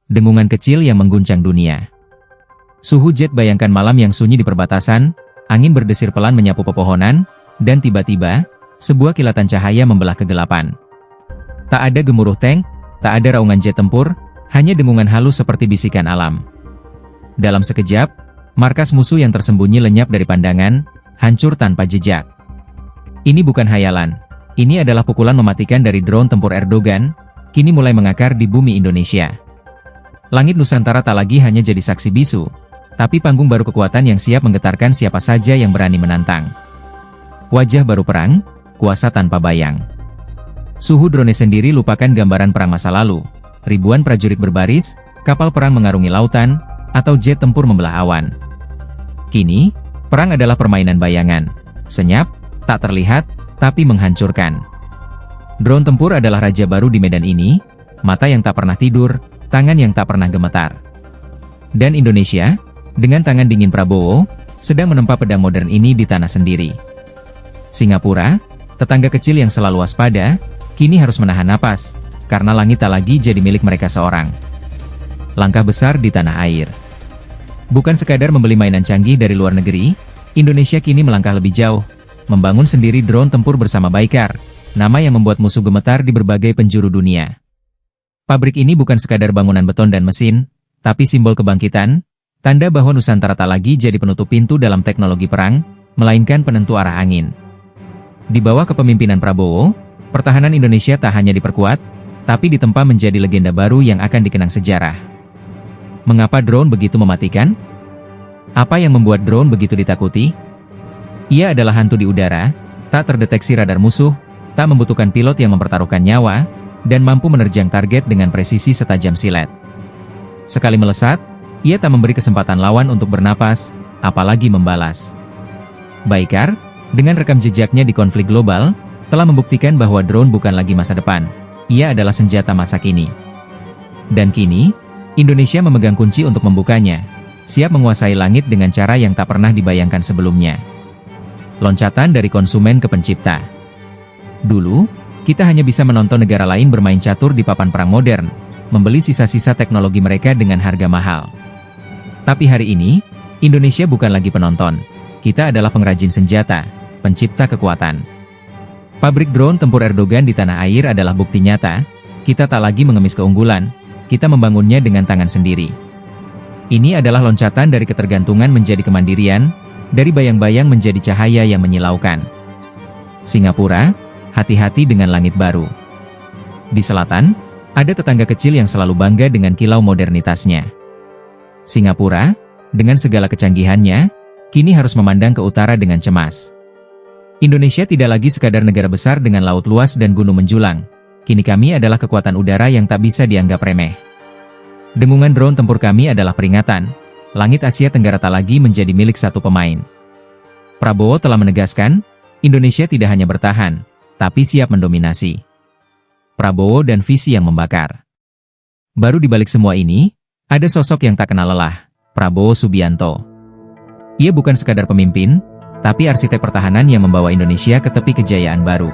dengungan kecil yang mengguncang dunia. Suhu jet bayangkan malam yang sunyi di perbatasan, angin berdesir pelan menyapu pepohonan, dan tiba-tiba, sebuah kilatan cahaya membelah kegelapan. Tak ada gemuruh tank, tak ada raungan jet tempur, hanya dengungan halus seperti bisikan alam. Dalam sekejap, markas musuh yang tersembunyi lenyap dari pandangan, hancur tanpa jejak. Ini bukan hayalan, ini adalah pukulan mematikan dari drone tempur Erdogan, kini mulai mengakar di bumi Indonesia. Langit Nusantara tak lagi hanya jadi saksi bisu, tapi panggung baru kekuatan yang siap menggetarkan siapa saja yang berani menantang. Wajah baru perang, kuasa tanpa bayang. Suhu drone sendiri lupakan gambaran perang masa lalu. Ribuan prajurit berbaris, kapal perang mengarungi lautan, atau jet tempur membelah awan. Kini, perang adalah permainan bayangan. Senyap, tak terlihat, tapi menghancurkan. Drone tempur adalah raja baru di medan ini, mata yang tak pernah tidur, tangan yang tak pernah gemetar. Dan Indonesia, dengan tangan dingin Prabowo, sedang menempa pedang modern ini di tanah sendiri. Singapura, tetangga kecil yang selalu waspada, kini harus menahan napas, karena langit tak lagi jadi milik mereka seorang. Langkah besar di tanah air. Bukan sekadar membeli mainan canggih dari luar negeri, Indonesia kini melangkah lebih jauh, membangun sendiri drone tempur bersama Baykar, nama yang membuat musuh gemetar di berbagai penjuru dunia. Pabrik ini bukan sekadar bangunan beton dan mesin, tapi simbol kebangkitan, tanda bahwa Nusantara tak lagi jadi penutup pintu dalam teknologi perang, melainkan penentu arah angin. Di bawah kepemimpinan Prabowo, pertahanan Indonesia tak hanya diperkuat, tapi ditempa menjadi legenda baru yang akan dikenang sejarah. Mengapa drone begitu mematikan? Apa yang membuat drone begitu ditakuti? Ia adalah hantu di udara, tak terdeteksi radar musuh, tak membutuhkan pilot yang mempertaruhkan nyawa, dan mampu menerjang target dengan presisi setajam silet. Sekali melesat, ia tak memberi kesempatan lawan untuk bernapas, apalagi membalas. Baykar, dengan rekam jejaknya di konflik global, telah membuktikan bahwa drone bukan lagi masa depan, ia adalah senjata masa kini. Dan kini, Indonesia memegang kunci untuk membukanya, siap menguasai langit dengan cara yang tak pernah dibayangkan sebelumnya. Loncatan dari konsumen ke pencipta. Dulu, kita hanya bisa menonton negara lain bermain catur di papan perang modern, membeli sisa-sisa teknologi mereka dengan harga mahal. Tapi hari ini, Indonesia bukan lagi penonton, kita adalah pengrajin senjata, pencipta kekuatan. Pabrik drone tempur Erdogan di tanah air adalah bukti nyata, kita tak lagi mengemis keunggulan, kita membangunnya dengan tangan sendiri. Ini adalah loncatan dari ketergantungan menjadi kemandirian, dari bayang-bayang menjadi cahaya yang menyilaukan. Singapura, hati-hati dengan langit baru. Di selatan, ada tetangga kecil yang selalu bangga dengan kilau modernitasnya. Singapura, dengan segala kecanggihannya, kini harus memandang ke utara dengan cemas. Indonesia tidak lagi sekadar negara besar dengan laut luas dan gunung menjulang. Kini kami adalah kekuatan udara yang tak bisa dianggap remeh. Dengungan drone tempur kami adalah peringatan, langit Asia Tenggara tak lagi menjadi milik satu pemain. Prabowo telah menegaskan, Indonesia tidak hanya bertahan, tapi siap mendominasi. Prabowo dan visi yang membakar. Baru di balik semua ini, ada sosok yang tak kenal lelah, Prabowo Subianto. Ia bukan sekadar pemimpin, tapi arsitek pertahanan yang membawa Indonesia ke tepi kejayaan baru.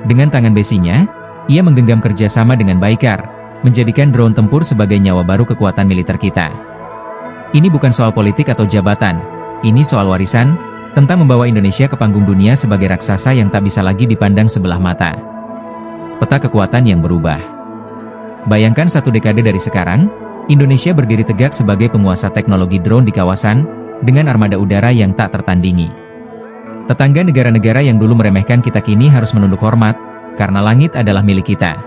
Dengan tangan besinya, ia menggenggam kerjasama dengan Baykar, menjadikan drone tempur sebagai nyawa baru kekuatan militer kita. Ini bukan soal politik atau jabatan, ini soal warisan, tentang membawa Indonesia ke panggung dunia sebagai raksasa yang tak bisa lagi dipandang sebelah mata. Peta kekuatan yang berubah. Bayangkan satu dekade dari sekarang, Indonesia berdiri tegak sebagai penguasa teknologi drone di kawasan, dengan armada udara yang tak tertandingi. Tetangga negara-negara yang dulu meremehkan kita kini harus menunduk hormat, karena langit adalah milik kita.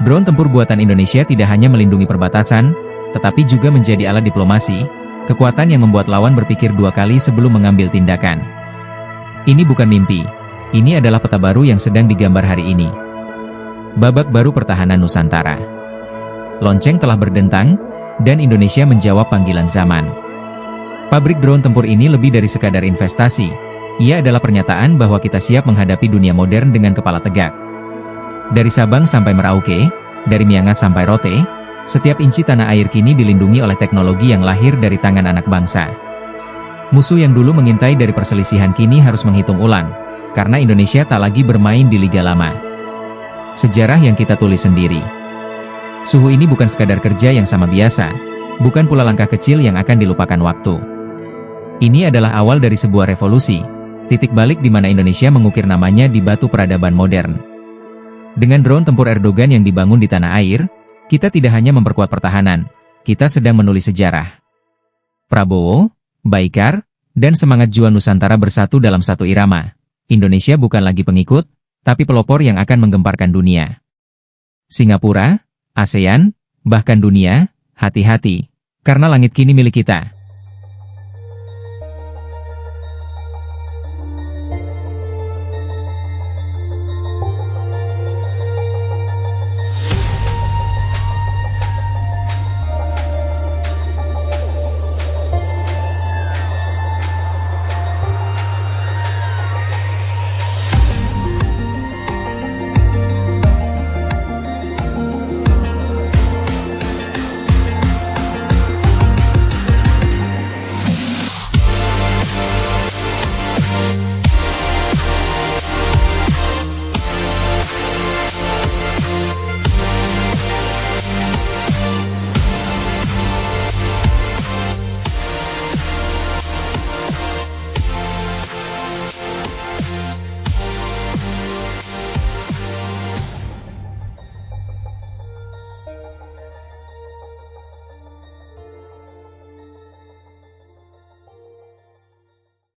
Drone tempur buatan Indonesia tidak hanya melindungi perbatasan, tetapi juga menjadi alat diplomasi, kekuatan yang membuat lawan berpikir dua kali sebelum mengambil tindakan. Ini bukan mimpi, ini adalah peta baru yang sedang digambar hari ini. Babak baru pertahanan Nusantara. Lonceng telah berdentang, dan Indonesia menjawab panggilan zaman. Pabrik drone tempur ini lebih dari sekadar investasi, ia adalah pernyataan bahwa kita siap menghadapi dunia modern dengan kepala tegak. Dari Sabang sampai Merauke, dari Miangas sampai Rote, setiap inci tanah air kini dilindungi oleh teknologi yang lahir dari tangan anak bangsa. Musuh yang dulu mengintai dari perselisihan kini harus menghitung ulang, karena Indonesia tak lagi bermain di liga lama. Sejarah yang kita tulis sendiri. Suhu ini bukan sekadar kerja yang sama biasa, bukan pula langkah kecil yang akan dilupakan waktu. Ini adalah awal dari sebuah revolusi, titik balik di mana Indonesia mengukir namanya di batu peradaban modern. Dengan drone tempur Erdogan yang dibangun di tanah air, kita tidak hanya memperkuat pertahanan, kita sedang menulis sejarah. Prabowo, Baikar, dan semangat juang Nusantara bersatu dalam satu irama. Indonesia bukan lagi pengikut, tapi pelopor yang akan menggemparkan dunia. Singapura, ASEAN, bahkan dunia, hati-hati, karena langit kini milik kita.